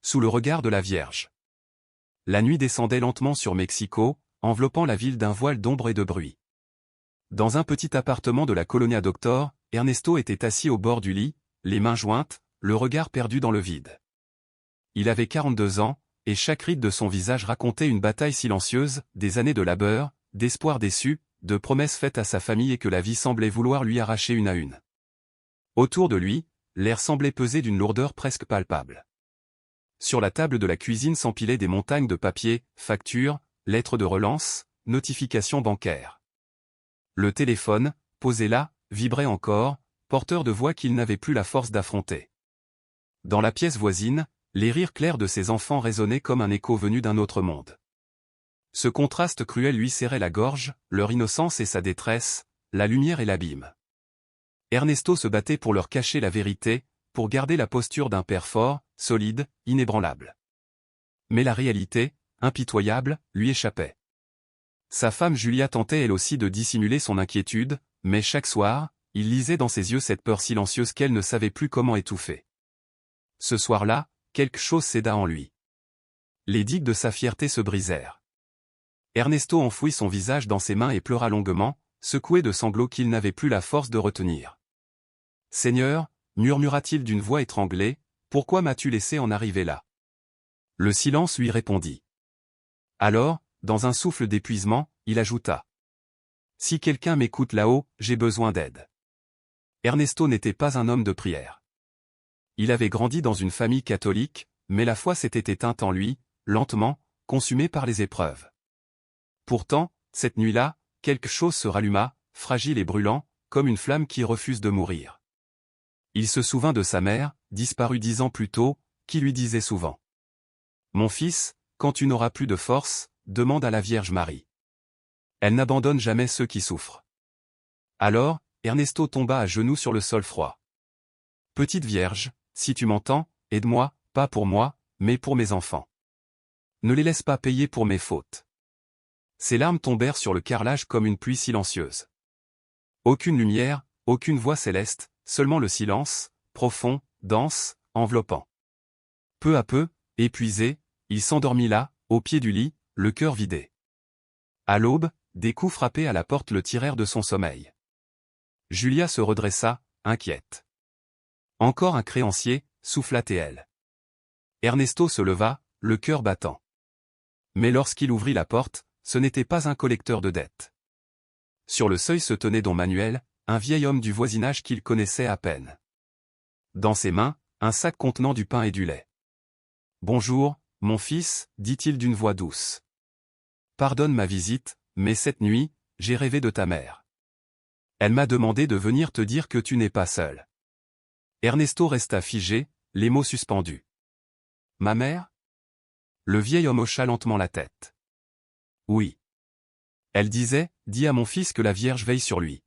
sous le regard de la Vierge. La nuit descendait lentement sur Mexico, enveloppant la ville d'un voile d'ombre et de bruit. Dans un petit appartement de la Colonia Doctor, Ernesto était assis au bord du lit, les mains jointes, le regard perdu dans le vide. Il avait 42 ans, et chaque ride de son visage racontait une bataille silencieuse, des années de labeur, d'espoirs déçus, de promesses faites à sa famille et que la vie semblait vouloir lui arracher une à une. Autour de lui, l'air semblait peser d'une lourdeur presque palpable. Sur la table de la cuisine s'empilaient des montagnes de papier, factures, lettres de relance, notifications bancaires. Le téléphone, posé là, vibrait encore, porteur de voix qu'il n'avait plus la force d'affronter. Dans la pièce voisine, les rires clairs de ses enfants résonnaient comme un écho venu d'un autre monde. Ce contraste cruel lui serrait la gorge, leur innocence et sa détresse, la lumière et l'abîme. Ernesto se battait pour leur cacher la vérité, pour garder la posture d'un père fort, solide, inébranlable. Mais la réalité, impitoyable, lui échappait. Sa femme Julia tentait elle aussi de dissimuler son inquiétude, mais chaque soir, il lisait dans ses yeux cette peur silencieuse qu'elle ne savait plus comment étouffer. Ce soir-là, quelque chose céda en lui. Les digues de sa fierté se brisèrent. Ernesto enfouit son visage dans ses mains et pleura longuement, secoué de sanglots qu'il n'avait plus la force de retenir. « Seigneur, murmura-t-il d'une voix étranglée, pourquoi m'as-tu laissé en arriver là ?» Le silence lui répondit. Alors, dans un souffle d'épuisement, il ajouta. « Si quelqu'un m'écoute là-haut, j'ai besoin d'aide. » Ernesto n'était pas un homme de prière. Il avait grandi dans une famille catholique, mais la foi s'était éteinte en lui, lentement, consumée par les épreuves. Pourtant, cette nuit-là, quelque chose se ralluma, fragile et brûlant, comme une flamme qui refuse de mourir. Il se souvint de sa mère, disparue 10 ans plus tôt, qui lui disait souvent. « Mon fils, quand tu n'auras plus de force, demande à la Vierge Marie. Elle n'abandonne jamais ceux qui souffrent. » Alors, Ernesto tomba à genoux sur le sol froid. « Petite Vierge, si tu m'entends, aide-moi, pas pour moi, mais pour mes enfants. Ne les laisse pas payer pour mes fautes. » Ses larmes tombèrent sur le carrelage comme une pluie silencieuse. Aucune lumière, aucune voix céleste, seulement le silence, profond, dense, enveloppant. Peu à peu, épuisé, il s'endormit là, au pied du lit, le cœur vidé. À l'aube, des coups frappés à la porte le tirèrent de son sommeil. Julia se redressa, inquiète. Encore un créancier, souffla-t-elle. Ernesto se leva, le cœur battant. Mais lorsqu'il ouvrit la porte, ce n'était pas un collecteur de dettes. Sur le seuil se tenait don Manuel, un vieil homme du voisinage qu'il connaissait à peine. Dans ses mains, un sac contenant du pain et du lait. « Bonjour, mon fils, dit-il d'une voix douce. Pardonne ma visite, mais cette nuit, j'ai rêvé de ta mère. Elle m'a demandé de venir te dire que tu n'es pas seul. » Ernesto resta figé, les mots suspendus. « Ma mère ?» Le vieil homme hocha lentement la tête. « Oui. Elle disait, dis à mon fils que la Vierge veille sur lui. »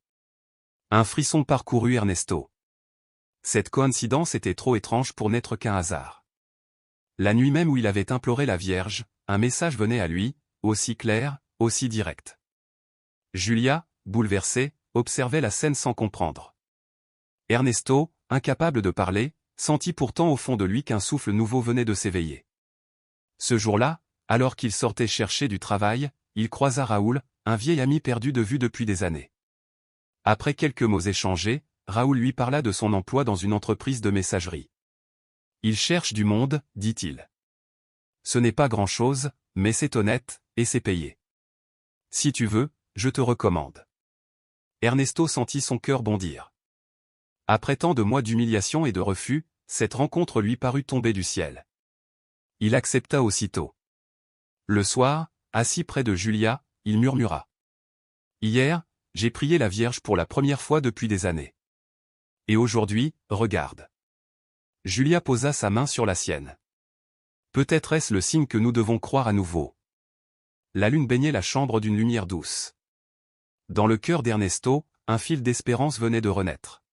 Un frisson parcourut Ernesto. Cette coïncidence était trop étrange pour n'être qu'un hasard. La nuit même où il avait imploré la Vierge, un message venait à lui, aussi clair, aussi direct. Julia, bouleversée, observait la scène sans comprendre. Ernesto, incapable de parler, sentit pourtant au fond de lui qu'un souffle nouveau venait de s'éveiller. Ce jour-là, alors qu'il sortait chercher du travail, il croisa Raoul, un vieil ami perdu de vue depuis des années. Après quelques mots échangés, Raoul lui parla de son emploi dans une entreprise de messagerie. « Il cherche du monde, dit-il. Ce n'est pas grand-chose, mais c'est honnête, et c'est payé. Si tu veux, je te recommande. » Ernesto sentit son cœur bondir. Après tant de mois d'humiliation et de refus, cette rencontre lui parut tomber du ciel. Il accepta aussitôt. Le soir, assis près de Julia, il murmura. « Hier, j'ai prié la Vierge pour la première fois depuis des années. Et aujourd'hui, regarde. » Julia posa sa main sur la sienne. « Peut-être est-ce le signe que nous devons croire à nouveau. » La lune baignait la chambre d'une lumière douce. Dans le cœur d'Ernesto, un fil d'espérance venait de renaître.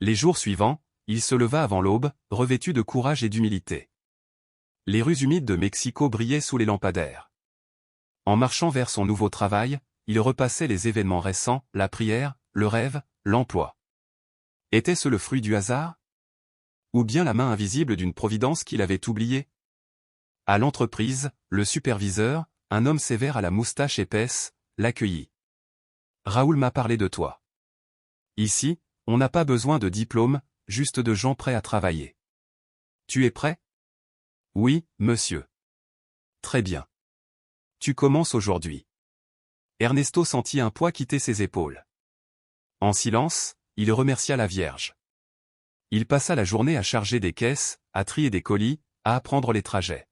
Les jours suivants, il se leva avant l'aube, revêtu de courage et d'humilité. Les rues humides de Mexico brillaient sous les lampadaires. En marchant vers son nouveau travail, il repassait les événements récents, la prière, le rêve, l'emploi. Était-ce le fruit du hasard? Ou bien la main invisible d'une providence qu'il avait oubliée? À l'entreprise, le superviseur, un homme sévère à la moustache épaisse, l'accueillit. Raoul m'a parlé de toi. Ici, on n'a pas besoin de diplôme, juste de gens prêts à travailler. Tu es prêt? Oui, monsieur. Très bien. Tu commences aujourd'hui. Ernesto sentit un poids quitter ses épaules. En silence, il remercia la Vierge. Il passa la journée à charger des caisses, à trier des colis, à apprendre les trajets.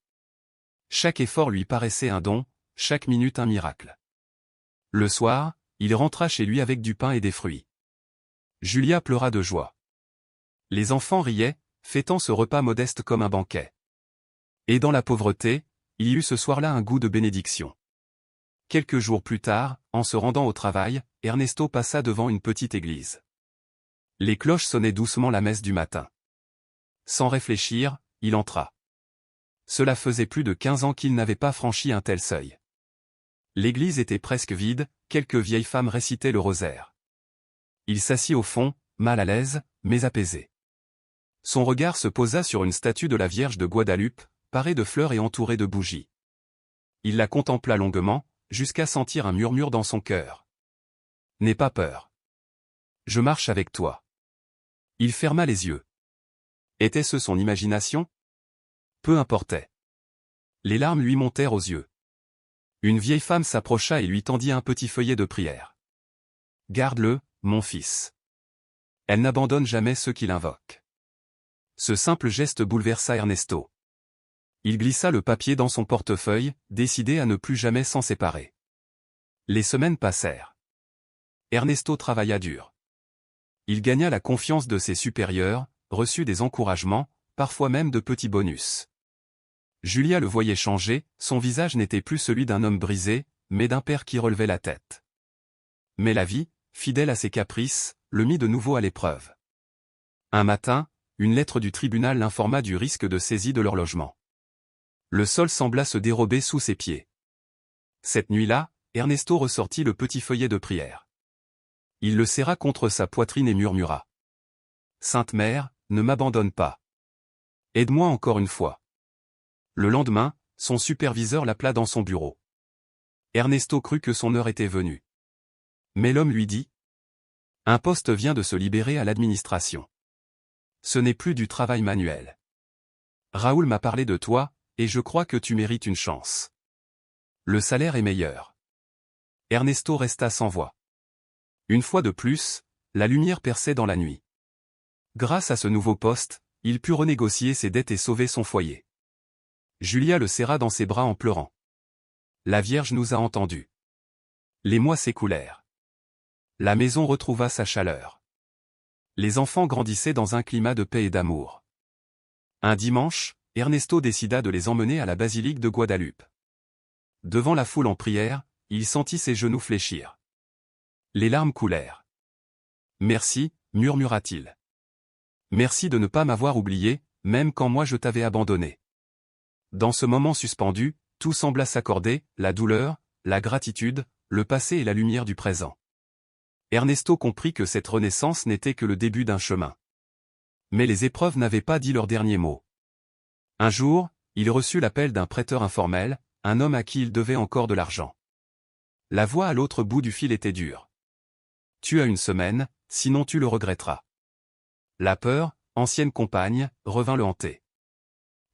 Chaque effort lui paraissait un don, chaque minute un miracle. Le soir, il rentra chez lui avec du pain et des fruits. Julia pleura de joie. Les enfants riaient, fêtant ce repas modeste comme un banquet. Et dans la pauvreté, il y eut ce soir-là un goût de bénédiction. Quelques jours plus tard, en se rendant au travail, Ernesto passa devant une petite église. Les cloches sonnaient doucement la messe du matin. Sans réfléchir, il entra. Cela faisait plus de 15 ans qu'il n'avait pas franchi un tel seuil. L'église était presque vide, quelques vieilles femmes récitaient le rosaire. Il s'assit au fond, mal à l'aise, mais apaisé. Son regard se posa sur une statue de la Vierge de Guadalupe, parée de fleurs et entourée de bougies. Il la contempla longuement, jusqu'à sentir un murmure dans son cœur. « N'aie pas peur. Je marche avec toi. » Il ferma les yeux. Était-ce son imagination? Peu importait. Les larmes lui montèrent aux yeux. Une vieille femme s'approcha et lui tendit un petit feuillet de prière. « Garde-le, mon fils. Elle n'abandonne jamais ceux qui l'invoquent. » Ce simple geste bouleversa Ernesto. Il glissa le papier dans son portefeuille, décidé à ne plus jamais s'en séparer. Les semaines passèrent. Ernesto travailla dur. Il gagna la confiance de ses supérieurs, reçut des encouragements, parfois même de petits bonus. Julia le voyait changer, son visage n'était plus celui d'un homme brisé, mais d'un père qui relevait la tête. Mais la vie, fidèle à ses caprices, le mit de nouveau à l'épreuve. Un matin, une lettre du tribunal l'informa du risque de saisie de leur logement. Le sol sembla se dérober sous ses pieds. Cette nuit-là, Ernesto ressortit le petit feuillet de prière. Il le serra contre sa poitrine et murmura. « Sainte Mère, ne m'abandonne pas. Aide-moi encore une fois. » Le lendemain, son superviseur l'appela dans son bureau. Ernesto crut que son heure était venue. Mais l'homme lui dit « Un poste vient de se libérer à l'administration. Ce n'est plus du travail manuel. Raoul m'a parlé de toi, et je crois que tu mérites une chance. Le salaire est meilleur. » Ernesto resta sans voix. Une fois de plus, la lumière perçait dans la nuit. Grâce à ce nouveau poste, il put renégocier ses dettes et sauver son foyer. Julia le serra dans ses bras en pleurant. La Vierge nous a entendus. Les mois s'écoulèrent. La maison retrouva sa chaleur. Les enfants grandissaient dans un climat de paix et d'amour. Un dimanche, Ernesto décida de les emmener à la basilique de Guadalupe. Devant la foule en prière, il sentit ses genoux fléchir. Les larmes coulèrent. « Merci, murmura-t-il. Merci de ne pas m'avoir oublié, même quand moi je t'avais abandonné. » Dans ce moment suspendu, tout sembla s'accorder, la douleur, la gratitude, le passé et la lumière du présent. Ernesto comprit que cette renaissance n'était que le début d'un chemin. Mais les épreuves n'avaient pas dit leur dernier mot. Un jour, il reçut l'appel d'un prêteur informel, un homme à qui il devait encore de l'argent. La voix à l'autre bout du fil était dure. « Tu as une semaine, sinon tu le regretteras. » La peur, ancienne compagne, revint le hanter.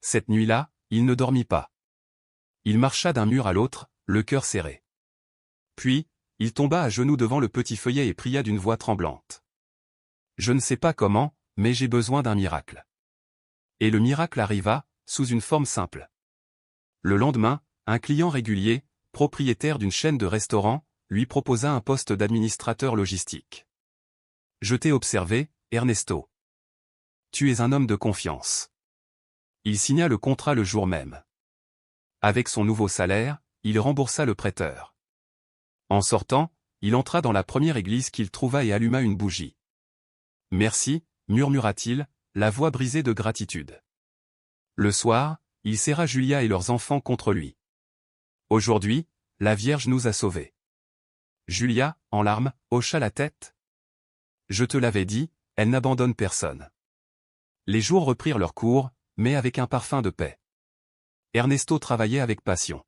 Cette nuit-là, il ne dormit pas. Il marcha d'un mur à l'autre, le cœur serré. Puis, il tomba à genoux devant le petit feuillet et pria d'une voix tremblante. « Je ne sais pas comment, mais j'ai besoin d'un miracle. » Et le miracle arriva, sous une forme simple. Le lendemain, un client régulier, propriétaire d'une chaîne de restaurants, lui proposa un poste d'administrateur logistique. « Je t'ai observé, Ernesto. Tu es un homme de confiance. » Il signa le contrat le jour même. Avec son nouveau salaire, il remboursa le prêteur. En sortant, il entra dans la première église qu'il trouva et alluma une bougie. « Merci, murmura-t-il, la voix brisée de gratitude. » Le soir, il serra Julia et leurs enfants contre lui. « Aujourd'hui, la Vierge nous a sauvés. » Julia, en larmes, hocha la tête. « Je te l'avais dit, elle n'abandonne personne. » Les jours reprirent leur cours, mais avec un parfum de paix. Ernesto travaillait avec passion.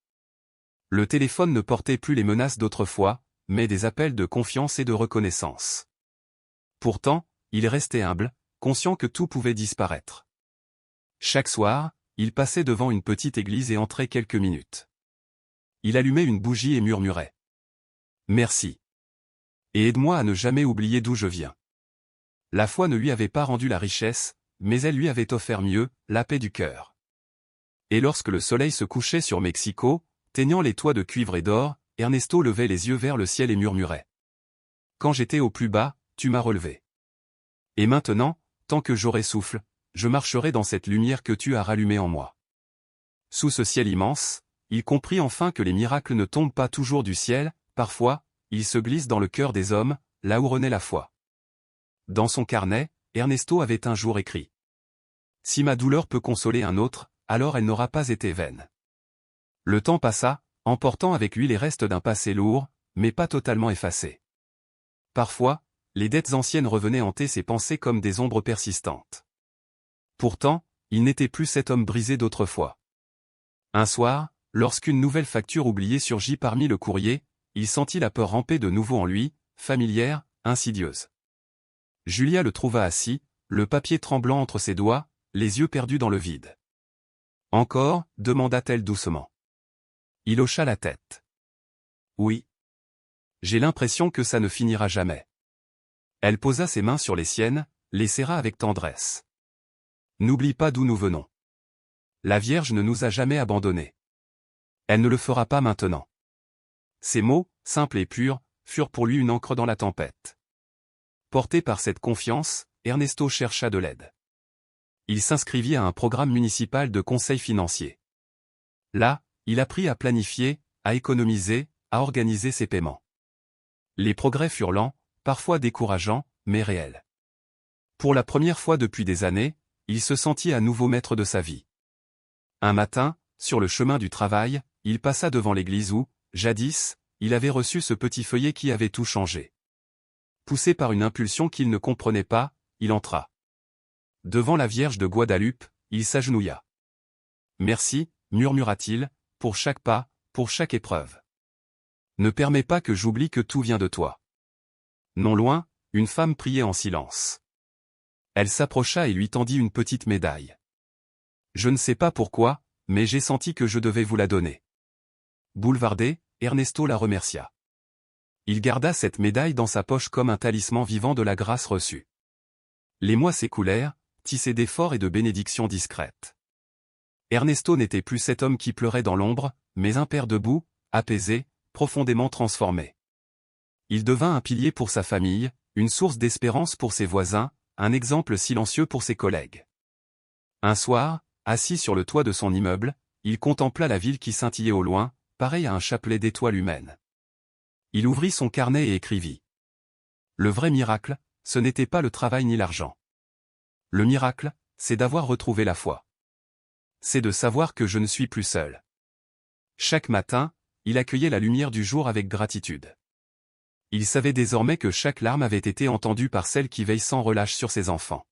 Le téléphone ne portait plus les menaces d'autrefois, mais des appels de confiance et de reconnaissance. Pourtant, il restait humble, conscient que tout pouvait disparaître. Chaque soir, il passait devant une petite église et entrait quelques minutes. Il allumait une bougie et murmurait. « Merci. Et aide-moi à ne jamais oublier d'où je viens. » La foi ne lui avait pas rendu la richesse, mais elle lui avait offert mieux, la paix du cœur. Et lorsque le soleil se couchait sur Mexico, teignant les toits de cuivre et d'or, Ernesto levait les yeux vers le ciel et murmurait. « Quand j'étais au plus bas, tu m'as relevé. Et maintenant, tant que j'aurai souffle, je marcherai dans cette lumière que tu as rallumée en moi. » Sous ce ciel immense, il comprit enfin que les miracles ne tombent pas toujours du ciel, parfois, ils se glissent dans le cœur des hommes, là où renaît la foi. Dans son carnet, Ernesto avait un jour écrit. « Si ma douleur peut consoler un autre, alors elle n'aura pas été vaine. » Le temps passa, emportant avec lui les restes d'un passé lourd, mais pas totalement effacé. Parfois, les dettes anciennes revenaient hanter ses pensées comme des ombres persistantes. Pourtant, il n'était plus cet homme brisé d'autrefois. Un soir, lorsqu'une nouvelle facture oubliée surgit parmi le courrier, il sentit la peur ramper de nouveau en lui, familière, insidieuse. Julia le trouva assis, le papier tremblant entre ses doigts, les yeux perdus dans le vide. « Encore » demanda-t-elle doucement. Il hocha la tête. « Oui. J'ai l'impression que ça ne finira jamais. » Elle posa ses mains sur les siennes, les serra avec tendresse. « N'oublie pas d'où nous venons. La Vierge ne nous a jamais abandonnés. Elle ne le fera pas maintenant. » Ces mots, simples et purs, furent pour lui une encre dans la tempête. Porté par cette confiance, Ernesto chercha de l'aide. Il s'inscrivit à un programme municipal de conseil financier. Là, il apprit à planifier, à économiser, à organiser ses paiements. Les progrès furent lents, parfois décourageants, mais réels. Pour la première fois depuis des années, il se sentit à nouveau maître de sa vie. Un matin, sur le chemin du travail, il passa devant l'église où, jadis, il avait reçu ce petit feuillet qui avait tout changé. Poussé par une impulsion qu'il ne comprenait pas, il entra. Devant la Vierge de Guadalupe, il s'agenouilla. « Merci, murmura-t-il, pour chaque pas, pour chaque épreuve. Ne permets pas que j'oublie que tout vient de toi. » Non loin, une femme priait en silence. Elle s'approcha et lui tendit une petite médaille. « Je ne sais pas pourquoi, mais j'ai senti que je devais vous la donner. » Boulevardé, Ernesto la remercia. Il garda cette médaille dans sa poche comme un talisman vivant de la grâce reçue. Les mois s'écoulèrent, tissés d'efforts et de bénédictions discrètes. Ernesto n'était plus cet homme qui pleurait dans l'ombre, mais un père debout, apaisé, profondément transformé. Il devint un pilier pour sa famille, une source d'espérance pour ses voisins, un exemple silencieux pour ses collègues. Un soir, assis sur le toit de son immeuble, il contempla la ville qui scintillait au loin, pareil à un chapelet d'étoiles humaines. Il ouvrit son carnet et écrivit. Le vrai miracle, ce n'était pas le travail ni l'argent. Le miracle, c'est d'avoir retrouvé la foi. C'est de savoir que je ne suis plus seul. Chaque matin, il accueillait la lumière du jour avec gratitude. Il savait désormais que chaque larme avait été entendue par celle qui veille sans relâche sur ses enfants.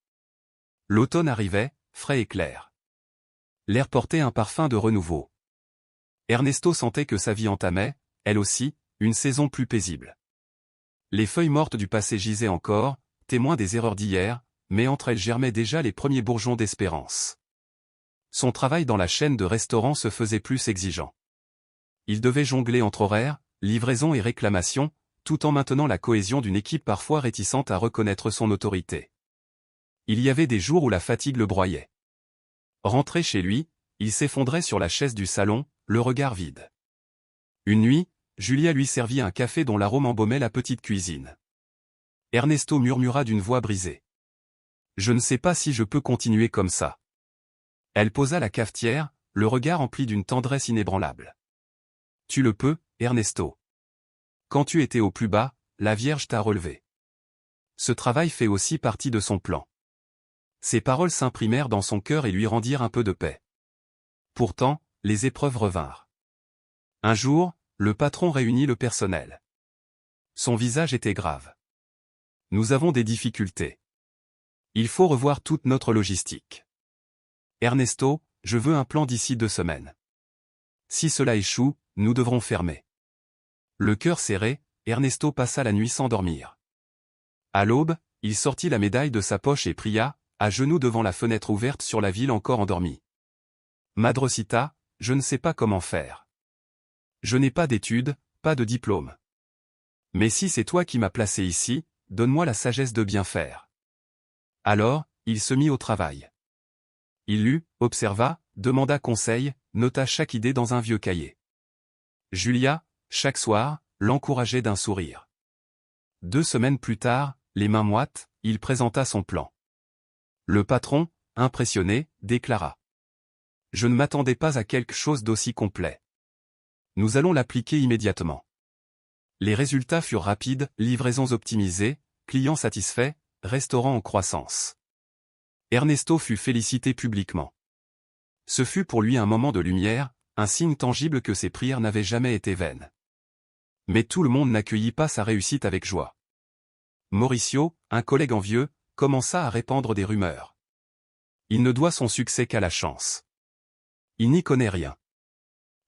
L'automne arrivait, frais et clair. L'air portait un parfum de renouveau. Ernesto sentait que sa vie entamait, elle aussi, une saison plus paisible. Les feuilles mortes du passé gisaient encore, témoins des erreurs d'hier, mais entre elles germaient déjà les premiers bourgeons d'espérance. Son travail dans la chaîne de restaurants se faisait plus exigeant. Il devait jongler entre horaires, livraisons et réclamations, tout en maintenant la cohésion d'une équipe parfois réticente à reconnaître son autorité. Il y avait des jours où la fatigue le broyait. Rentré chez lui, il s'effondrait sur la chaise du salon, le regard vide. Une nuit, Julia lui servit un café dont l'arôme embaumait la petite cuisine. Ernesto murmura d'une voix brisée. « Je ne sais pas si je peux continuer comme ça. » Elle posa la cafetière, le regard empli d'une tendresse inébranlable. « Tu le peux, Ernesto. Quand tu étais au plus bas, la Vierge t'a relevé. Ce travail fait aussi partie de son plan. » Ces paroles s'imprimèrent dans son cœur et lui rendirent un peu de paix. Pourtant, les épreuves revinrent. Un jour, le patron réunit le personnel. Son visage était grave. « Nous avons des difficultés. Il faut revoir toute notre logistique. Ernesto, je veux un plan d'ici 2 semaines. Si cela échoue, nous devrons fermer. Le cœur serré, Ernesto passa la nuit sans dormir. À l'aube, il sortit la médaille de sa poche et pria, à genoux devant la fenêtre ouverte sur la ville encore endormie. Madrecita, je ne sais pas comment faire. Je n'ai pas d'études, pas de diplôme. Mais si c'est toi qui m'as placé ici, donne-moi la sagesse de bien faire. Alors, il se mit au travail. Il lut, observa, demanda conseil, nota chaque idée dans un vieux cahier. Julia, chaque soir, l'encourageait d'un sourire. 2 semaines plus tard, les mains moites, il présenta son plan. Le patron, impressionné, déclara. Je ne m'attendais pas à quelque chose d'aussi complet. Nous allons l'appliquer immédiatement. Les résultats furent rapides, livraisons optimisées, clients satisfaits, restaurant en croissance. Ernesto fut félicité publiquement. Ce fut pour lui un moment de lumière, un signe tangible que ses prières n'avaient jamais été vaines. Mais tout le monde n'accueillit pas sa réussite avec joie. Mauricio, un collègue envieux, commença à répandre des rumeurs. Il ne doit son succès qu'à la chance. Il n'y connaît rien.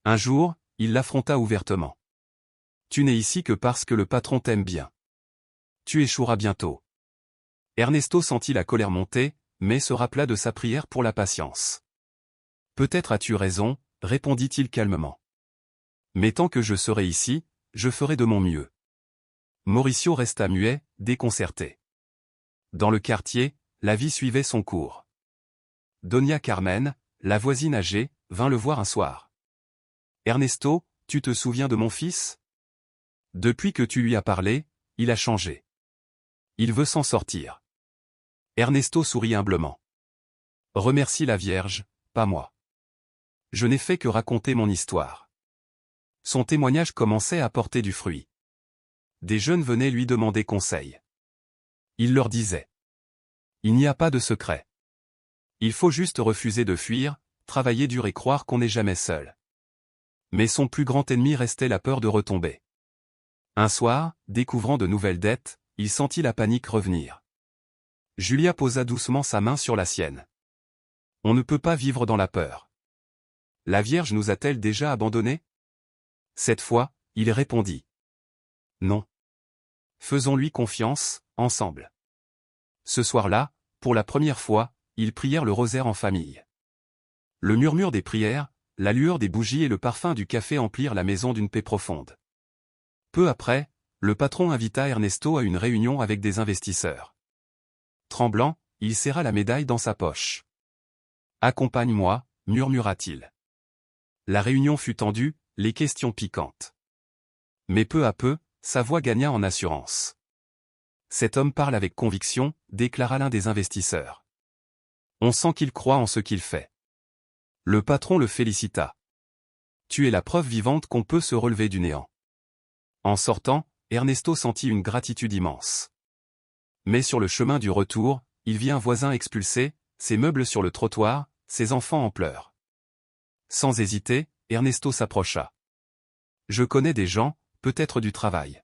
Un jour, il l'affronta ouvertement. Tu n'es ici que parce que le patron t'aime bien. Tu échoueras bientôt. Ernesto sentit la colère monter, mais se rappela de sa prière pour la patience. Peut-être as-tu raison, répondit-il calmement. Mais tant que je serai ici, je ferai de mon mieux. Mauricio resta muet, déconcerté. Dans le quartier, la vie suivait son cours. Doña Carmen, la voisine âgée, vint le voir un soir. Ernesto, tu te souviens de mon fils? Depuis que tu lui as parlé, il a changé. Il veut s'en sortir. Ernesto sourit humblement. Remercie la Vierge, pas moi. Je n'ai fait que raconter mon histoire. Son témoignage commençait à porter du fruit. Des jeunes venaient lui demander conseil. Il leur disait. Il n'y a pas de secret. Il faut juste refuser de fuir, travailler dur et croire qu'on n'est jamais seul. Mais son plus grand ennemi restait la peur de retomber. Un soir, découvrant de nouvelles dettes, il sentit la panique revenir. Julia posa doucement sa main sur la sienne. On ne peut pas vivre dans la peur. La Vierge nous a-t-elle déjà abandonnés? Cette fois, il répondit. Non. Faisons-lui confiance, ensemble. Ce soir-là, pour la première fois, ils prièrent le rosaire en famille. Le murmure des prières, la lueur des bougies et le parfum du café emplirent la maison d'une paix profonde. Peu après, le patron invita Ernesto à une réunion avec des investisseurs. Tremblant, il serra la médaille dans sa poche. « Accompagne-moi » murmura-t-il. La réunion fut tendue, les questions piquantes. Mais peu à peu, sa voix gagna en assurance. « Cet homme parle avec conviction » déclara l'un des investisseurs. « On sent qu'il croit en ce qu'il fait. » Le patron le félicita. « Tu es la preuve vivante qu'on peut se relever du néant. » En sortant, Ernesto sentit une gratitude immense. Mais sur le chemin du retour, il vit un voisin expulsé, ses meubles sur le trottoir, ses enfants en pleurs. Sans hésiter, Ernesto s'approcha. « Je connais des gens, peut-être du travail.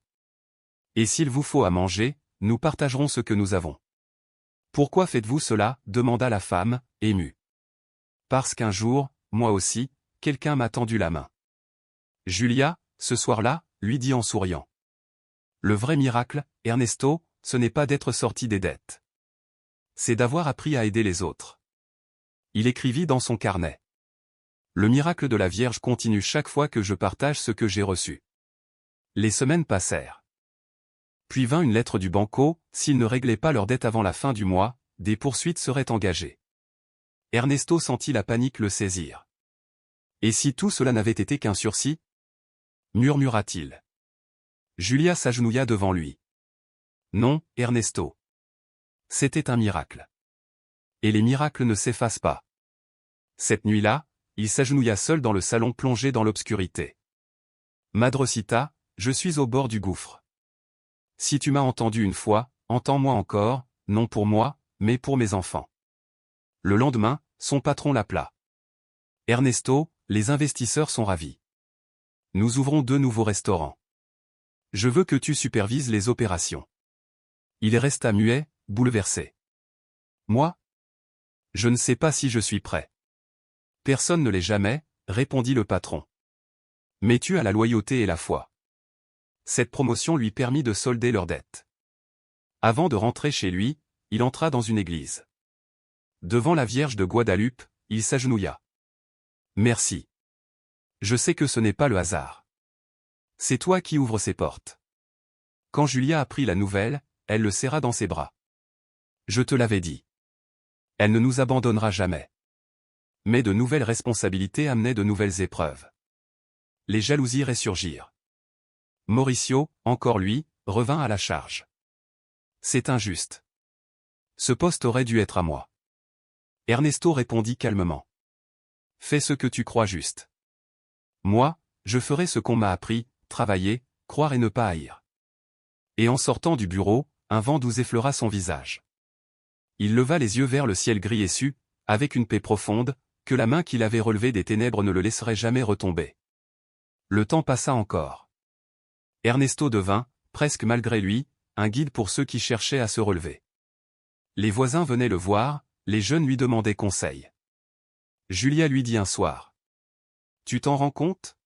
Et s'il vous faut à manger, nous partagerons ce que nous avons. »« Pourquoi faites-vous cela » demanda la femme, émue. « Parce qu'un jour, moi aussi, quelqu'un m'a tendu la main. » Julia, ce soir-là, lui dit en souriant. Le vrai miracle, Ernesto, ce n'est pas d'être sorti des dettes. C'est d'avoir appris à aider les autres. Il écrivit dans son carnet. Le miracle de la Vierge continue chaque fois que je partage ce que j'ai reçu. Les semaines passèrent. Puis vint une lettre du banco, s'ils ne réglaient pas leurs dettes avant la fin du mois, des poursuites seraient engagées. Ernesto sentit la panique le saisir. Et si tout cela n'avait été qu'un sursis? Murmura-t-il. Julia s'agenouilla devant lui. Non, Ernesto. C'était un miracle. Et les miracles ne s'effacent pas. Cette nuit-là, il s'agenouilla seul dans le salon plongé dans l'obscurité. Madrecita, je suis au bord du gouffre. Si tu m'as entendu une fois, entends-moi encore, non pour moi, mais pour mes enfants. Le lendemain, son patron l'appela. Ernesto, les investisseurs sont ravis. Nous ouvrons 2 nouveaux restaurants. Je veux que tu supervises les opérations. Il resta muet, bouleversé. Moi? Je ne sais pas si je suis prêt. Personne ne l'est jamais, répondit le patron. Mais tu as la loyauté et la foi. Cette promotion lui permit de solder leurs dettes. Avant de rentrer chez lui, il entra dans une église. Devant la Vierge de Guadalupe, il s'agenouilla. Merci. Je sais que ce n'est pas le hasard. C'est toi qui ouvres ces portes. Quand Julia apprit la nouvelle, elle le serra dans ses bras. Je te l'avais dit. Elle ne nous abandonnera jamais. Mais de nouvelles responsabilités amenaient de nouvelles épreuves. Les jalousies ressurgirent. Mauricio, encore lui, revint à la charge. C'est injuste. Ce poste aurait dû être à moi. Ernesto répondit calmement. Fais ce que tu crois juste. Moi, je ferai ce qu'on m'a appris, travailler, croire et ne pas haïr. Et en sortant du bureau, un vent doux effleura son visage. Il leva les yeux vers le ciel gris et sut, avec une paix profonde, que la main qu'il avait relevée des ténèbres ne le laisserait jamais retomber. Le temps passa encore. Ernesto devint, presque malgré lui, un guide pour ceux qui cherchaient à se relever. Les voisins venaient le voir, les jeunes lui demandaient conseil. Julia lui dit un soir. Tu t'en rends compte?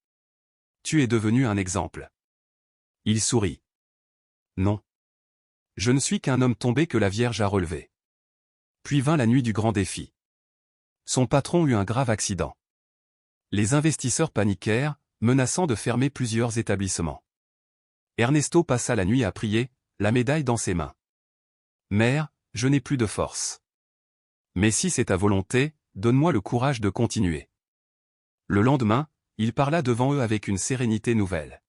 Tu es devenu un exemple. Il sourit. Non. Je ne suis qu'un homme tombé que la Vierge a relevé. Puis vint la nuit du grand défi. Son patron eut un grave accident. Les investisseurs paniquèrent, menaçant de fermer plusieurs établissements. Ernesto passa la nuit à prier, la médaille dans ses mains. Mère, je n'ai plus de force. Mais si c'est ta volonté, donne-moi le courage de continuer. Le lendemain, il parla devant eux avec une sérénité nouvelle.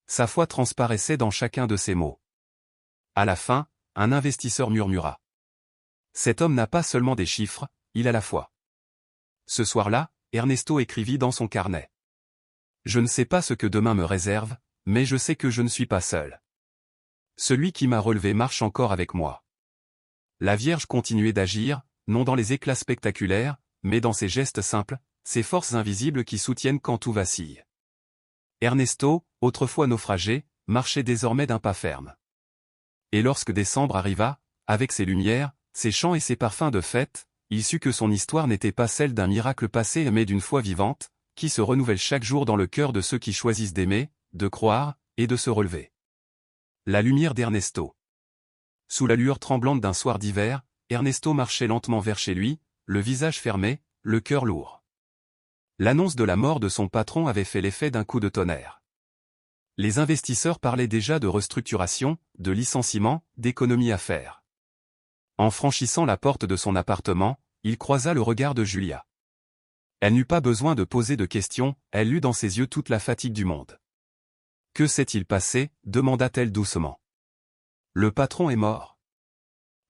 Sa foi transparaissait dans chacun de ses mots. À la fin, un investisseur murmura. Cet homme n'a pas seulement des chiffres, il a la foi. Ce soir-là, Ernesto écrivit dans son carnet. Je ne sais pas ce que demain me réserve, mais je sais que je ne suis pas seul. Celui qui m'a relevé marche encore avec moi. La Vierge continuait d'agir, non dans les éclats spectaculaires, mais dans ses gestes simples, ces forces invisibles qui soutiennent quand tout vacille. Ernesto, autrefois naufragé, marchait désormais d'un pas ferme. Et lorsque décembre arriva, avec ses lumières, ses chants et ses parfums de fête, il sut que son histoire n'était pas celle d'un miracle passé mais d'une foi vivante, qui se renouvelle chaque jour dans le cœur de ceux qui choisissent d'aimer, de croire, et de se relever. La lumière d'Ernesto. Sous la lueur tremblante d'un soir d'hiver, Ernesto marchait lentement vers chez lui, le visage fermé, le cœur lourd. L'annonce de la mort de son patron avait fait l'effet d'un coup de tonnerre. Les investisseurs parlaient déjà de restructuration, de licenciement, d'économie à faire. En franchissant la porte de son appartement, il croisa le regard de Julia. Elle n'eut pas besoin de poser de questions, elle lut dans ses yeux toute la fatigue du monde. Que s'est-il passé? Demanda-t-elle doucement. Le patron est mort.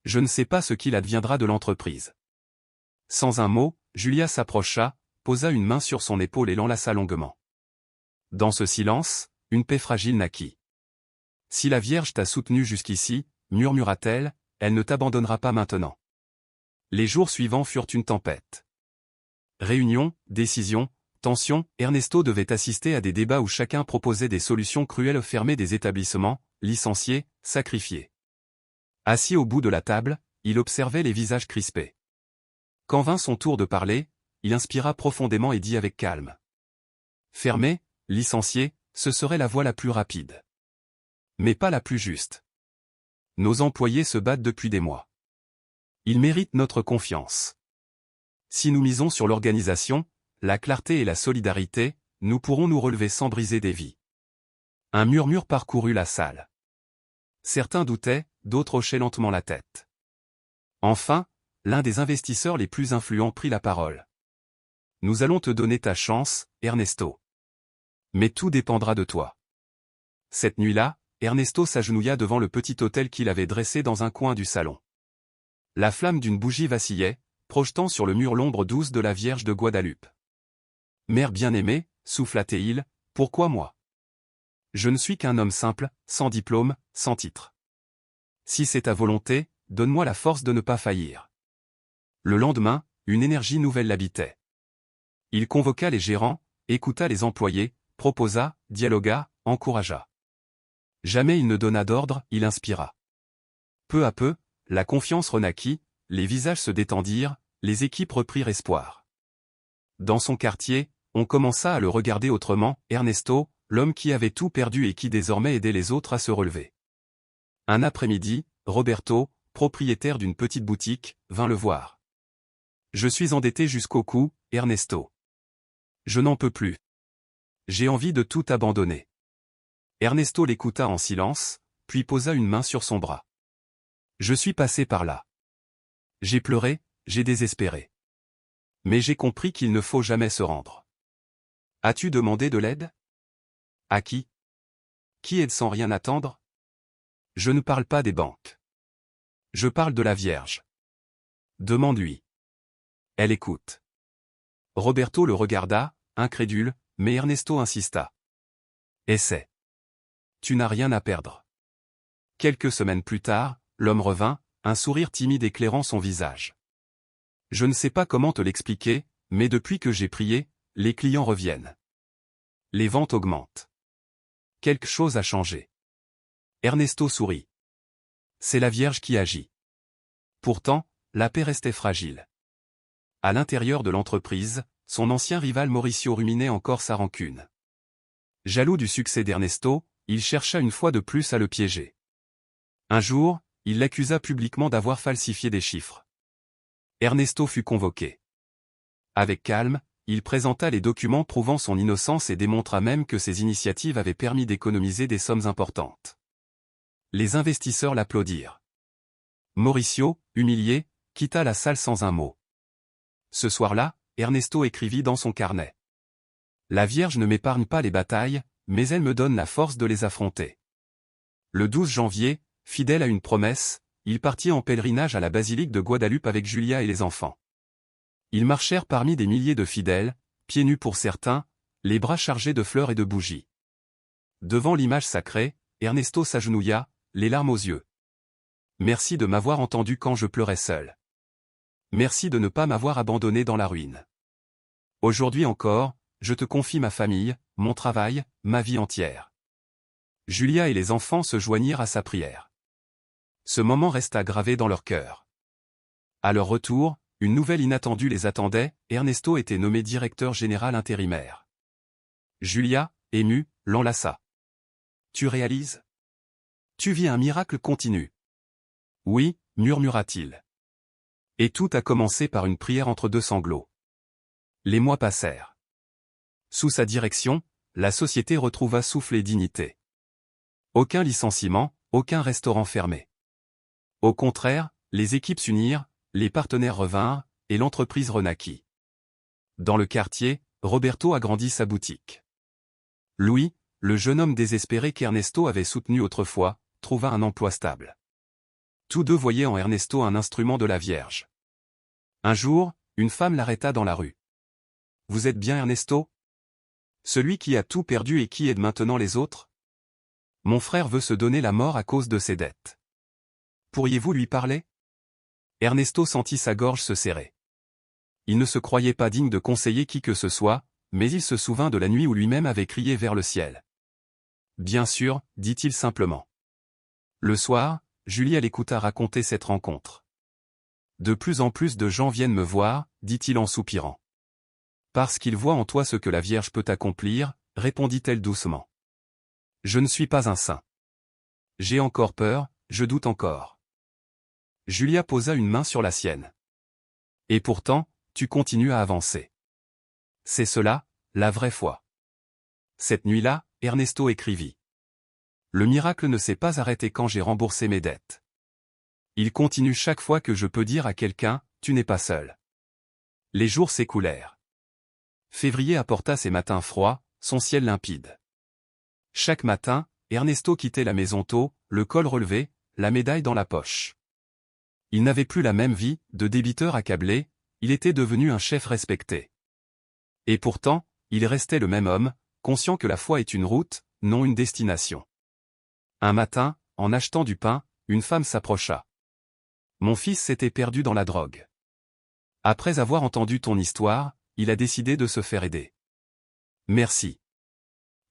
Je ne sais pas ce qu'il adviendra de l'entreprise. Sans un mot, Julia s'approcha, posa une main sur son épaule et l'enlaça longuement. Dans ce silence, une paix fragile naquit. Si la Vierge t'a soutenu jusqu'ici, murmura-t-elle, elle ne t'abandonnera pas maintenant. Les jours suivants furent une tempête. Réunions, décisions, tensions, Ernesto devait assister à des débats où chacun proposait des solutions cruelles, fermer des établissements, licencier, sacrifier. Assis au bout de la table, il observait les visages crispés. Quand vint son tour de parler, il inspira profondément et dit avec calme. Fermer, licencier, ce serait la voie la plus rapide. Mais pas la plus juste. Nos employés se battent depuis des mois. Ils méritent notre confiance. Si nous misons sur l'organisation, la clarté et la solidarité, nous pourrons nous relever sans briser des vies. Un murmure parcourut la salle. Certains doutaient, d'autres hochaient lentement la tête. Enfin, l'un des investisseurs les plus influents prit la parole. Nous allons te donner ta chance, Ernesto. Mais tout dépendra de toi. Cette nuit-là, Ernesto s'agenouilla devant le petit autel qu'il avait dressé dans un coin du salon. La flamme d'une bougie vacillait, projetant sur le mur l'ombre douce de la Vierge de Guadalupe. Mère bien-aimée, souffla-t-il, pourquoi moi? Je ne suis qu'un homme simple, sans diplôme, sans titre. Si c'est ta volonté, donne-moi la force de ne pas faillir. Le lendemain, une énergie nouvelle l'habitait. Il convoqua les gérants, écouta les employés, proposa, dialogua, encouragea. Jamais il ne donna d'ordre, il inspira. Peu à peu, la confiance renaquit, les visages se détendirent, les équipes reprirent espoir. Dans son quartier, on commença à le regarder autrement, Ernesto, l'homme qui avait tout perdu et qui désormais aidait les autres à se relever. Un après-midi, Roberto, propriétaire d'une petite boutique, vint le voir. « Je suis endetté jusqu'au cou, Ernesto. Je n'en peux plus. J'ai envie de tout abandonner. » Ernesto l'écouta en silence, puis posa une main sur son bras. « Je suis passé par là. J'ai pleuré, j'ai désespéré. Mais j'ai compris qu'il ne faut jamais se rendre. As-tu demandé de l'aide? À qui? Qui aide sans rien attendre? Je ne parle pas des banques. Je parle de la Vierge. Demande-lui. Elle écoute. » Roberto le regarda, incrédule, mais Ernesto insista. « Essaie. Tu n'as rien à perdre. » Quelques semaines plus tard, l'homme revint, un sourire timide éclairant son visage. « Je ne sais pas comment te l'expliquer, mais depuis que j'ai prié, les clients reviennent. Les ventes augmentent. Quelque chose a changé. » Ernesto sourit. « C'est la Vierge qui agit. » Pourtant, la paix restait fragile. À l'intérieur de l'entreprise, son ancien rival Mauricio ruminait encore sa rancune. Jaloux du succès d'Ernesto, il chercha une fois de plus à le piéger. Un jour, il l'accusa publiquement d'avoir falsifié des chiffres. Ernesto fut convoqué. Avec calme, il présenta les documents prouvant son innocence et démontra même que ses initiatives avaient permis d'économiser des sommes importantes. Les investisseurs l'applaudirent. Mauricio, humilié, quitta la salle sans un mot. Ce soir-là, Ernesto écrivit dans son carnet. « La Vierge ne m'épargne pas les batailles, mais elle me donne la force de les affronter. » Le 12 janvier, fidèle à une promesse, il partit en pèlerinage à la basilique de Guadalupe avec Julia et les enfants. Ils marchèrent parmi des milliers de fidèles, pieds nus pour certains, les bras chargés de fleurs et de bougies. Devant l'image sacrée, Ernesto s'agenouilla, les larmes aux yeux. « Merci de m'avoir entendu quand je pleurais seul. Merci de ne pas m'avoir abandonné dans la ruine. Aujourd'hui encore, je te confie ma famille, mon travail, ma vie entière. » Julia et les enfants se joignirent à sa prière. Ce moment resta gravé dans leur cœur. À leur retour, une nouvelle inattendue les attendait, Ernesto était nommé directeur général intérimaire. Julia, émue, l'enlaça. « Tu réalises? Tu vis un miracle continu. »« Oui, » murmura-t-il. Et tout a commencé par une prière entre deux sanglots. Les mois passèrent. Sous sa direction, la société retrouva souffle et dignité. Aucun licenciement, aucun restaurant fermé. Au contraire, les équipes s'unirent, les partenaires revinrent, et l'entreprise renaquit. Dans le quartier, Roberto agrandit sa boutique. Louis, le jeune homme désespéré qu'Ernesto avait soutenu autrefois, trouva un emploi stable. Tous deux voyaient en Ernesto un instrument de la Vierge. Un jour, une femme l'arrêta dans la rue. « Vous êtes bien Ernesto? Celui qui a tout perdu et qui aide maintenant les autres? Mon frère veut se donner la mort à cause de ses dettes. Pourriez-vous lui parler ?» Ernesto sentit sa gorge se serrer. Il ne se croyait pas digne de conseiller qui que ce soit, mais il se souvint de la nuit où lui-même avait crié vers le ciel. « Bien sûr, » dit-il simplement. Le soir, Julia l'écouta raconter cette rencontre. « De plus en plus de gens viennent me voir, » dit-il en soupirant. « Parce qu'ils voient en toi ce que la Vierge peut accomplir, » répondit-elle doucement. « Je ne suis pas un saint. J'ai encore peur, je doute encore. » Julia posa une main sur la sienne. « Et pourtant, tu continues à avancer. C'est cela, la vraie foi. » Cette nuit-là, Ernesto écrivit. Le miracle ne s'est pas arrêté quand j'ai remboursé mes dettes. Il continue chaque fois que je peux dire à quelqu'un, tu n'es pas seul. Les jours s'écoulèrent. Février apporta ses matins froids, son ciel limpide. Chaque matin, Ernesto quittait la maison tôt, le col relevé, la médaille dans la poche. Il n'avait plus la même vie, de débiteur accablé, il était devenu un chef respecté. Et pourtant, il restait le même homme, conscient que la foi est une route, non une destination. Un matin, en achetant du pain, une femme s'approcha. « Mon fils s'était perdu dans la drogue. Après avoir entendu ton histoire, il a décidé de se faire aider. Merci. »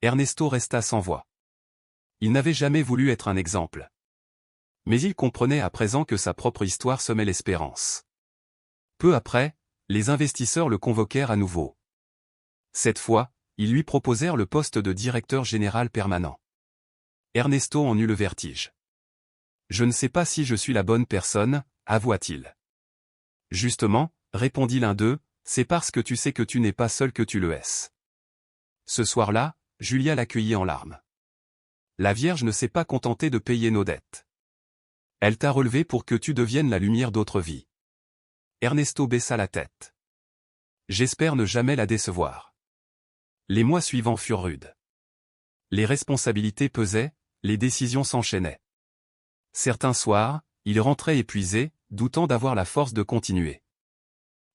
Ernesto resta sans voix. Il n'avait jamais voulu être un exemple. Mais il comprenait à présent que sa propre histoire semait l'espérance. Peu après, les investisseurs le convoquèrent à nouveau. Cette fois, ils lui proposèrent le poste de directeur général permanent. Ernesto en eut le vertige. « Je ne sais pas si je suis la bonne personne, avoua-t-il. »« Justement, répondit l'un d'eux, c'est parce que tu sais que tu n'es pas seul que tu le es. » Ce soir-là, Julia l'accueillit en larmes. « La Vierge ne s'est pas contentée de payer nos dettes. Elle t'a relevé pour que tu deviennes la lumière d'autre vie. » Ernesto baissa la tête. « J'espère ne jamais la décevoir. » Les mois suivants furent rudes. Les responsabilités pesaient, les décisions s'enchaînaient. Certains soirs, il rentrait épuisé, doutant d'avoir la force de continuer.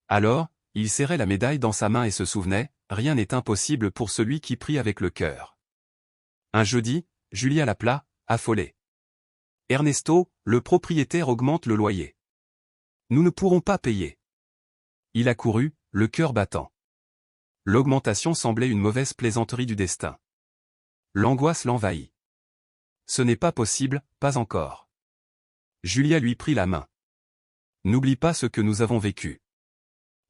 Alors, il serrait la médaille dans sa main et se souvenait, rien n'est impossible pour celui qui prie avec le cœur. Un jeudi, Julia l'appela, affolée. « Ernesto, le propriétaire augmente le loyer. Nous ne pourrons pas payer. » Il accourut, le cœur battant. L'augmentation semblait une mauvaise plaisanterie du destin. L'angoisse l'envahit. « Ce n'est pas possible, pas encore. » Julia lui prit la main. « N'oublie pas ce que nous avons vécu.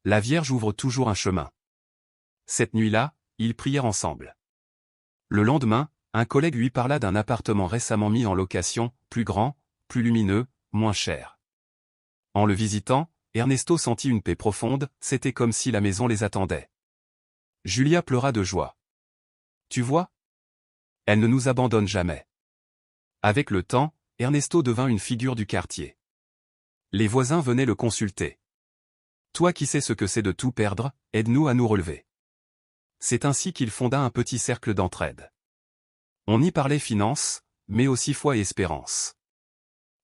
La Vierge ouvre toujours un chemin. » Cette nuit-là, ils prièrent ensemble. Le lendemain, un collègue lui parla d'un appartement récemment mis en location, plus grand, plus lumineux, moins cher. En le visitant, Ernesto sentit une paix profonde, c'était comme si la maison les attendait. Julia pleura de joie. « Tu vois ? Elle ne nous abandonne jamais. » Avec le temps, Ernesto devint une figure du quartier. Les voisins venaient le consulter. « Toi qui sais ce que c'est de tout perdre, aide-nous à nous relever. » C'est ainsi qu'il fonda un petit cercle d'entraide. On y parlait finances, mais aussi foi et espérance.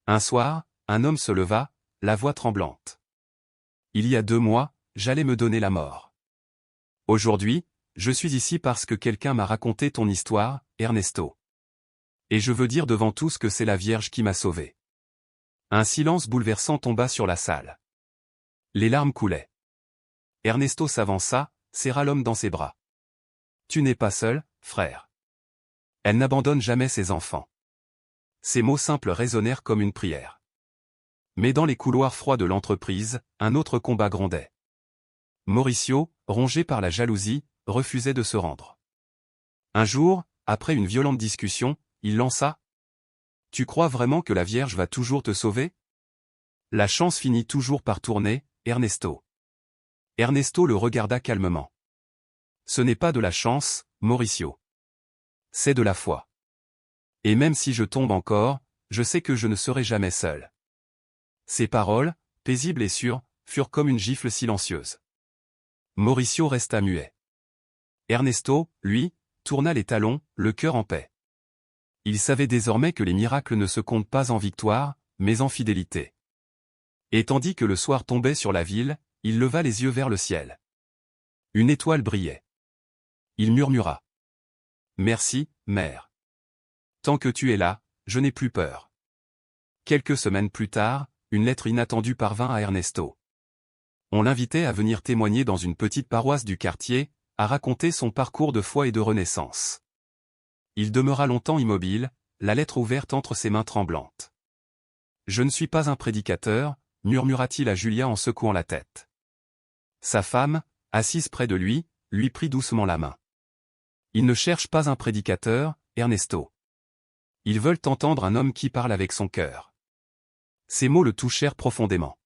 Un soir, un homme se leva, la voix tremblante. « Il y a 2 mois, j'allais me donner la mort. Aujourd'hui, je suis ici parce que quelqu'un m'a raconté ton histoire, Ernesto. Et je veux dire devant tous que c'est la Vierge qui m'a sauvé. » Un silence bouleversant tomba sur la salle. Les larmes coulaient. Ernesto s'avança, serra l'homme dans ses bras. « Tu n'es pas seul, frère. Elle n'abandonne jamais ses enfants. » Ces mots simples résonnèrent comme une prière. Mais dans les couloirs froids de l'entreprise, un autre combat grondait. Mauricio, rongé par la jalousie, refusait de se rendre. Un jour, après une violente discussion, il lança « Tu crois vraiment que la Vierge va toujours te sauver ? La chance finit toujours par tourner, Ernesto. » Ernesto le regarda calmement. « Ce n'est pas de la chance, Mauricio. C'est de la foi. Et même si je tombe encore, je sais que je ne serai jamais seul. » Ces paroles, paisibles et sûres, furent comme une gifle silencieuse. Mauricio resta muet. Ernesto, lui, tourna les talons, le cœur en paix. Il savait désormais que les miracles ne se comptent pas en victoire, mais en fidélité. Et tandis que le soir tombait sur la ville, il leva les yeux vers le ciel. Une étoile brillait. Il murmura. « Merci, mère. Tant que tu es là, je n'ai plus peur. » Quelques semaines plus tard, une lettre inattendue parvint à Ernesto. On l'invitait à venir témoigner dans une petite paroisse du quartier, à raconter son parcours de foi et de renaissance. Il demeura longtemps immobile, la lettre ouverte entre ses mains tremblantes. « Je ne suis pas un prédicateur, » murmura-t-il à Julia en secouant la tête. Sa femme, assise près de lui prit doucement la main. « Ils ne cherchent pas un prédicateur, Ernesto. Ils veulent entendre un homme qui parle avec son cœur. » Ces mots le touchèrent profondément.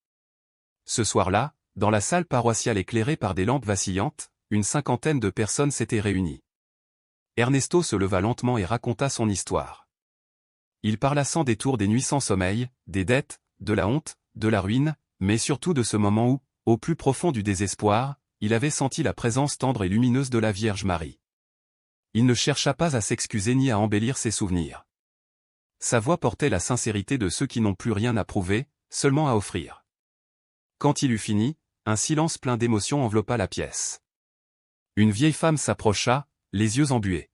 Ce soir-là, dans la salle paroissiale éclairée par des lampes vacillantes, une 50aine de personnes s'étaient réunies. Ernesto se leva lentement et raconta son histoire. Il parla sans détour des nuits sans sommeil, des dettes, de la honte, de la ruine, mais surtout de ce moment où, au plus profond du désespoir, il avait senti la présence tendre et lumineuse de la Vierge Marie. Il ne chercha pas à s'excuser ni à embellir ses souvenirs. Sa voix portait la sincérité de ceux qui n'ont plus rien à prouver, seulement à offrir. Quand il eut fini, un silence plein d'émotion enveloppa la pièce. Une vieille femme s'approcha, les yeux embués.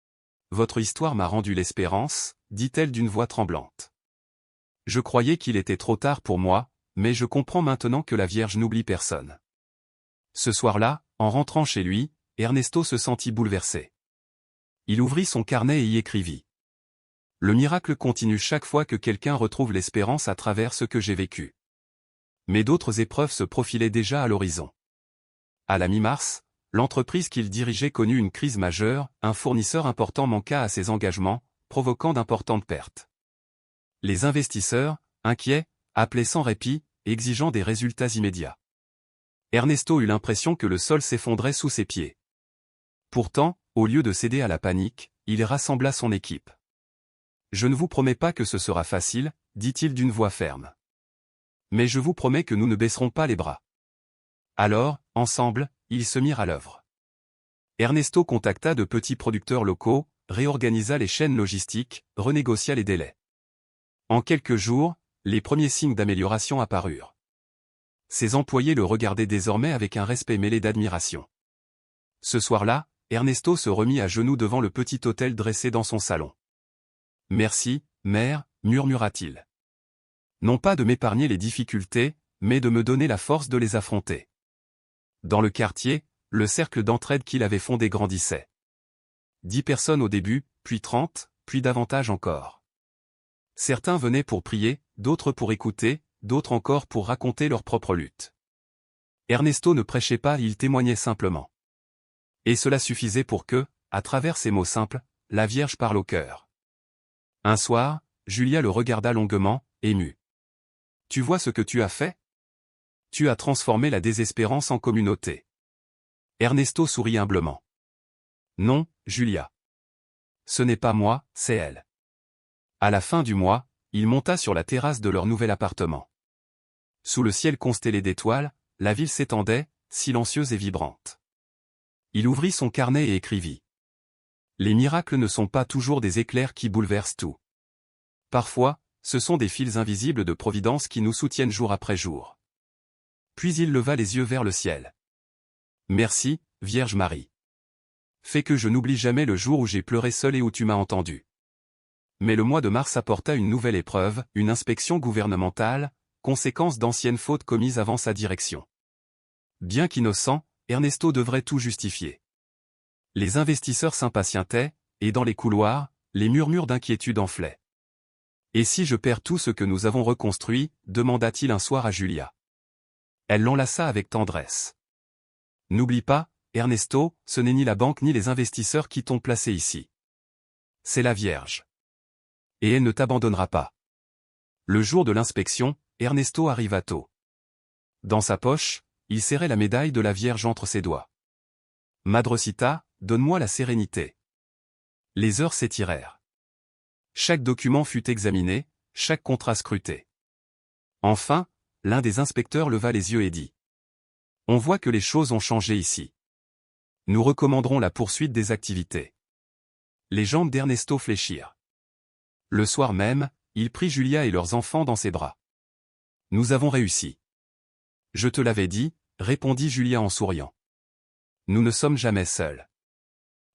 « Votre histoire m'a rendu l'espérance, » dit-elle d'une voix tremblante. « Je croyais qu'il était trop tard pour moi, mais je comprends maintenant que la Vierge n'oublie personne. » Ce soir-là, en rentrant chez lui, Ernesto se sentit bouleversé. Il ouvrit son carnet et y écrivit. Le miracle continue chaque fois que quelqu'un retrouve l'espérance à travers ce que j'ai vécu. Mais d'autres épreuves se profilaient déjà à l'horizon. À la mi-mars, l'entreprise qu'il dirigeait connut une crise majeure, un fournisseur important manqua à ses engagements, provoquant d'importantes pertes. Les investisseurs, inquiets, appelaient sans répit, exigeant des résultats immédiats. Ernesto eut l'impression que le sol s'effondrait sous ses pieds. Pourtant, au lieu de céder à la panique, il rassembla son équipe. « Je ne vous promets pas que ce sera facile, dit-il d'une voix ferme. Mais je vous promets que nous ne baisserons pas les bras. » Alors, ensemble, ils se mirent à l'œuvre. Ernesto contacta de petits producteurs locaux, réorganisa les chaînes logistiques, renégocia les délais. En quelques jours, les premiers signes d'amélioration apparurent. Ses employés le regardaient désormais avec un respect mêlé d'admiration. Ce soir-là, Ernesto se remit à genoux devant le petit autel dressé dans son salon. « Merci, mère, murmura-t-il. Non pas de m'épargner les difficultés, mais de me donner la force de les affronter. » Dans le quartier, le cercle d'entraide qu'il avait fondé grandissait. 10 personnes au début, puis 30, puis davantage encore. Certains venaient pour prier, d'autres pour écouter, d'autres encore pour raconter leur propre lutte. Ernesto ne prêchait pas, il témoignait simplement. Et cela suffisait pour que, à travers ces mots simples, la Vierge parle au cœur. Un soir, Julia le regarda longuement, émue. « Tu vois ce que tu as fait ? Tu as transformé la désespérance en communauté. » Ernesto sourit humblement. « Non, Julia. Ce n'est pas moi, c'est elle. » À la fin du mois, il monta sur la terrasse de leur nouvel appartement. Sous le ciel constellé d'étoiles, la ville s'étendait, silencieuse et vibrante. Il ouvrit son carnet et écrivit. Les miracles ne sont pas toujours des éclairs qui bouleversent tout. Parfois, ce sont des fils invisibles de providence qui nous soutiennent jour après jour. Puis il leva les yeux vers le ciel. Merci, Vierge Marie. Fais que je n'oublie jamais le jour où j'ai pleuré seul et où tu m'as entendu. Mais le mois de mars apporta une nouvelle épreuve, une inspection gouvernementale, conséquence d'anciennes fautes commises avant sa direction. Bien qu'innocent, Ernesto devrait tout justifier. Les investisseurs s'impatientaient, et dans les couloirs, les murmures d'inquiétude enflaient. « Et si je perds tout ce que nous avons reconstruit ?» demanda-t-il un soir à Julia. Elle l'enlaça avec tendresse. « N'oublie pas, Ernesto, ce n'est ni la banque ni les investisseurs qui t'ont placé ici. C'est la Vierge. Et elle ne t'abandonnera pas. » Le jour de l'inspection, Ernesto arriva tôt. Dans sa poche, il serrait la médaille de la Vierge entre ses doigts. « Madrecita, donne-moi la sérénité. » Les heures s'étirèrent. Chaque document fut examiné, chaque contrat scruté. Enfin, l'un des inspecteurs leva les yeux et dit. « On voit que les choses ont changé ici. Nous recommanderons la poursuite des activités. » Les jambes d'Ernesto fléchirent. Le soir même, il prit Julia et leurs enfants dans ses bras. « Nous avons réussi. »« Je te l'avais dit, » répondit Julia en souriant. « Nous ne sommes jamais seuls. »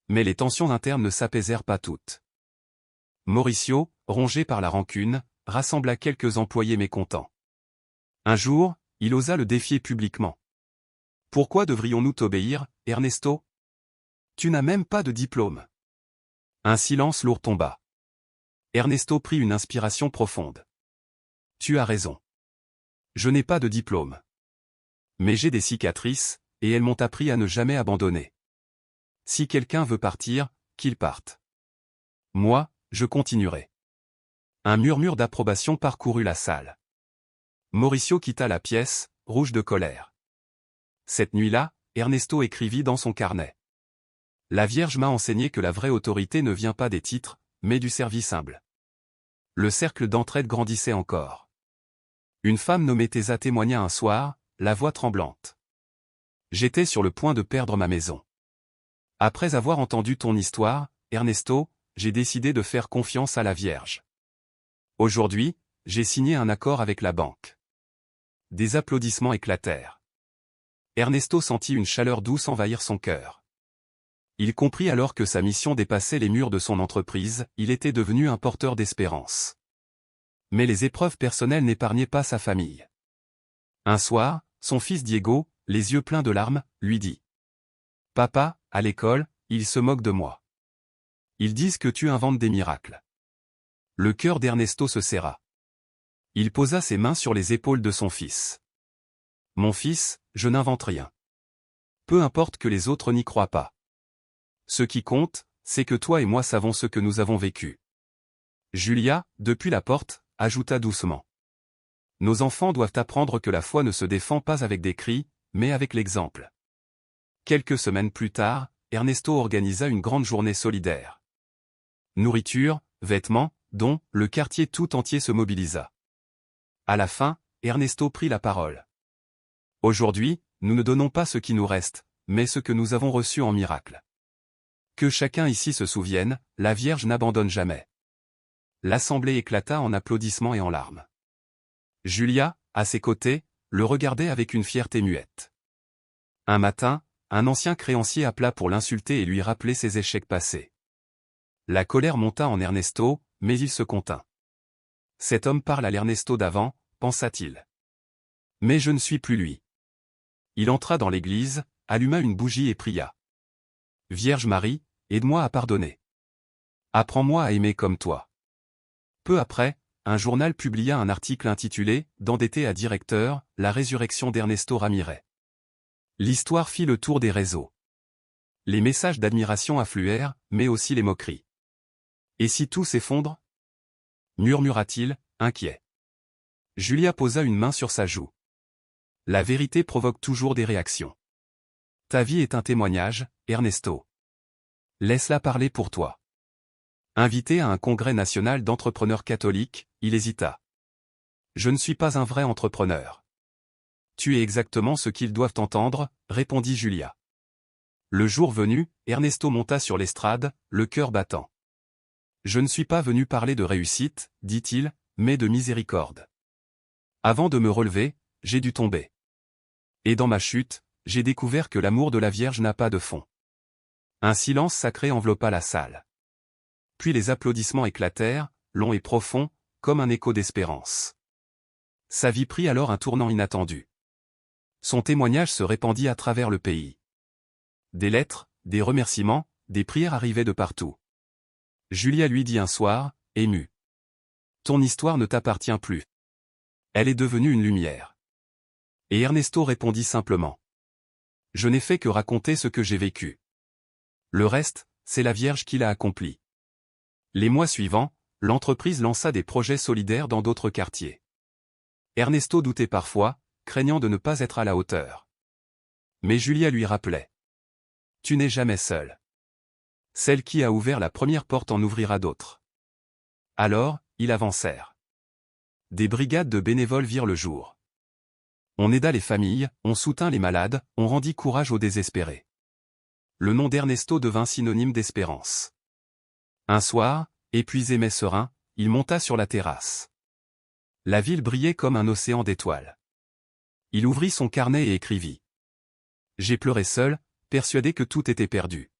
Mais les tensions internes ne s'apaisèrent pas toutes. Mauricio, rongé par la rancune, rassembla quelques employés mécontents. Un jour, il osa le défier publiquement. « Pourquoi devrions-nous t'obéir, Ernesto ? Tu n'as même pas de diplôme. » Un silence lourd tomba. Ernesto prit une inspiration profonde. « Tu as raison. Je n'ai pas de diplôme. Mais j'ai des cicatrices, et elles m'ont appris à ne jamais abandonner. Si quelqu'un veut partir, qu'il parte. Moi, je continuerai. » Un murmure d'approbation parcourut la salle. Mauricio quitta la pièce, rouge de colère. Cette nuit-là, Ernesto écrivit dans son carnet. « La Vierge m'a enseigné que la vraie autorité ne vient pas des titres, mais du service humble. » Le cercle d'entraide grandissait encore. Une femme nommée Tessa témoigna un soir, la voix tremblante. « J'étais sur le point de perdre ma maison. Après avoir entendu ton histoire, Ernesto, j'ai décidé de faire confiance à la Vierge. Aujourd'hui, j'ai signé un accord avec la banque. » Des applaudissements éclatèrent. Ernesto sentit une chaleur douce envahir son cœur. Il comprit alors que sa mission dépassait les murs de son entreprise, il était devenu un porteur d'espérance. Mais les épreuves personnelles n'épargnaient pas sa famille. Un soir, son fils Diego, les yeux pleins de larmes, lui dit. « Papa, à l'école, ils se moquent de moi. Ils disent que tu inventes des miracles. Le cœur d'Ernesto se serra. Il posa ses mains sur les épaules de son fils. Mon fils, je n'invente rien. Peu importe que les autres n'y croient pas. Ce qui compte, c'est que toi et moi savons ce que nous avons vécu. Julia, depuis la porte, ajouta doucement. Nos enfants doivent apprendre que la foi ne se défend pas avec des cris, mais avec l'exemple. Quelques semaines plus tard, Ernesto organisa une grande journée solidaire. Nourriture, vêtements, dont le quartier tout entier se mobilisa. À la fin, Ernesto prit la parole. Aujourd'hui, nous ne donnons pas ce qui nous reste, mais ce que nous avons reçu en miracle. Que chacun ici se souvienne, la Vierge n'abandonne jamais. L'assemblée éclata en applaudissements et en larmes. Julia, à ses côtés, le regardait avec une fierté muette. Un matin, un ancien créancier appela pour l'insulter et lui rappeler ses échecs passés. La colère monta en Ernesto, mais il se contint. Cet homme parle à l'Ernesto d'avant, pensa-t-il. Mais je ne suis plus lui. Il entra dans l'église, alluma une bougie et pria. Vierge Marie, aide-moi à pardonner. Apprends-moi à aimer comme toi. Peu après, un journal publia un article intitulé « D'endetté à directeur, la résurrection d'Ernesto Ramirez ». L'histoire fit le tour des réseaux. Les messages d'admiration affluèrent, mais aussi les moqueries. « Et si tout s'effondre » murmura-t-il, inquiet. Julia posa une main sur sa joue. La vérité provoque toujours des réactions. Ta vie est un témoignage, Ernesto. Laisse-la parler pour toi. Invité à un congrès national d'entrepreneurs catholiques, il hésita. Je ne suis pas un vrai entrepreneur. Tu es exactement ce qu'ils doivent entendre, répondit Julia. Le jour venu, Ernesto monta sur l'estrade, le cœur battant. Je ne suis pas venu parler de réussite, dit-il, mais de miséricorde. Avant de me relever, j'ai dû tomber. Et dans ma chute, j'ai découvert que l'amour de la Vierge n'a pas de fond. Un silence sacré enveloppa la salle. Puis les applaudissements éclatèrent, longs et profonds, comme un écho d'espérance. Sa vie prit alors un tournant inattendu. Son témoignage se répandit à travers le pays. Des lettres, des remerciements, des prières arrivaient de partout. Julia lui dit un soir, émue. Ton histoire ne t'appartient plus. Elle est devenue une lumière. Et Ernesto répondit simplement. Je n'ai fait que raconter ce que j'ai vécu. Le reste, c'est la Vierge qui l'a accompli. Les mois suivants, l'entreprise lança des projets solidaires dans d'autres quartiers. Ernesto doutait parfois, craignant de ne pas être à la hauteur. Mais Julia lui rappelait. Tu n'es jamais seul. Celle qui a ouvert la première porte en ouvrira d'autres. Alors, ils avancèrent. Des brigades de bénévoles virent le jour. On aida les familles, on soutint les malades, on rendit courage aux désespérés. Le nom d'Ernesto devint synonyme d'espérance. Un soir, épuisé mais serein, il monta sur la terrasse. La ville brillait comme un océan d'étoiles. Il ouvrit son carnet et écrivit. J'ai pleuré seul, persuadé que tout était perdu.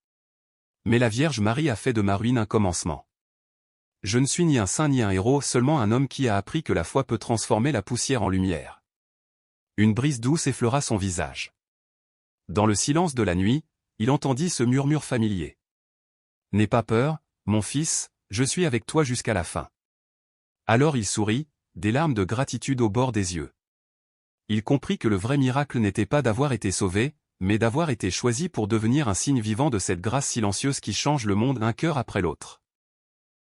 Mais la Vierge Marie a fait de ma ruine un commencement. Je ne suis ni un saint ni un héros, seulement un homme qui a appris que la foi peut transformer la poussière en lumière. Une brise douce effleura son visage. Dans le silence de la nuit, il entendit ce murmure familier. N'aie pas peur, mon fils, je suis avec toi jusqu'à la fin. Alors il sourit, des larmes de gratitude au bord des yeux. Il comprit que le vrai miracle n'était pas d'avoir été sauvé, mais d'avoir été choisi pour devenir un signe vivant de cette grâce silencieuse qui change le monde un cœur après l'autre.